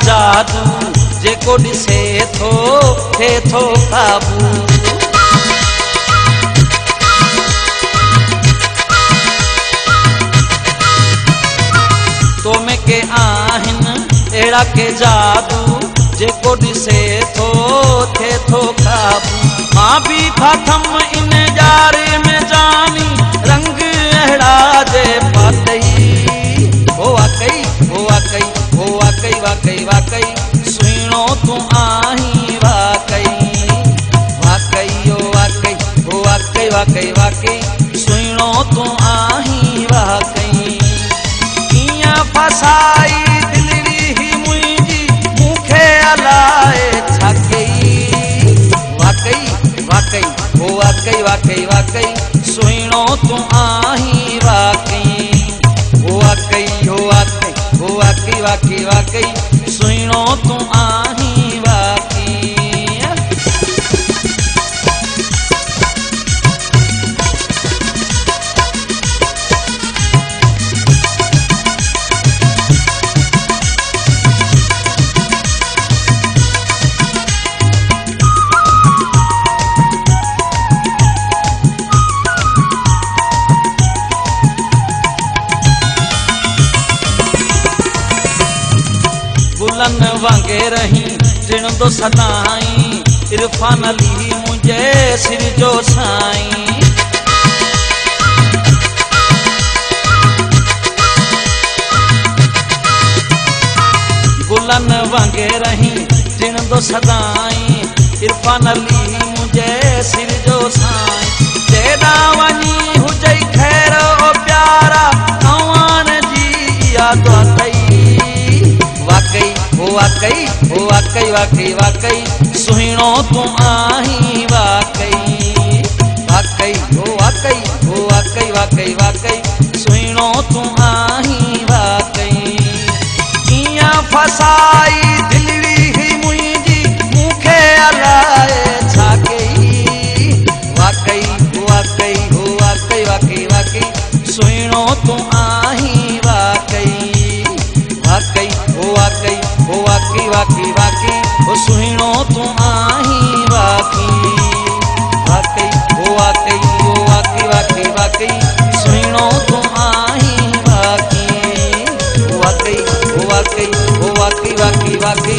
जादू जेको ॾिसे थो थिए थो काबू। तो में के आहिनि अहिड़ा के जादू जेको ॾिसे थो थिए थो काबू। मां बि फाथम इन ॼारे में जानी रंग अहिड़ा जे पातई। हो वाकई हो वाकई हो वाकई वाकई वाकई सुहिणो तूं आहीं वाकई। वाकई हो वाकई हो वाकई वाकई वाकई सुहिणो तूं आहीं वाकई। कीअं फसाई दिलड़ी ही मुंहिंजी मूंखे अलाए छा कई। वाकई वाकई हो वाकई वाकई वाकई सुहिणो तूं आहीं वाकई। हो वाकई हो वाकई हो वाकई वाकई वाकई सुहिणो तूं आहीं वाकई। गुलन वांगे रही टिणंदो सदाई इरफान अली मुंहिंजे सिर जो साईं। गुलन वांगे रही टिणंदो सदाई इरफान अली मुंहिंजे सिर जो साईं। जेॾा वञी हुजई ख़ैर ओ प्यारा तव्हां जी याद अथई। वाकई हो वाकई हो वाकई वाकई वाकई सुहिणो तूं आहीं वाकई। वाकई हो वाकई हो वाकई वाकई वाकई सुहिणो तूं आहीं वाकई। कीअं फसाई दिलड़ी ही मुंहिंजी मूंखे अलाए छा कई। वाकई हो वाकई हो वाकई वाकई वाकई सुहिणो तूं आहीं वाकई। वाकई हो वाकई हो वाकई वाकई वाकई हो सुहिणो तूं आहीं वाकई। वाकई हो वाकई हो वाकई वाकई वाकई सुहिणो तूं आहीं वाकई। वाकई हो वाकई हो वाकई वाकई वाकई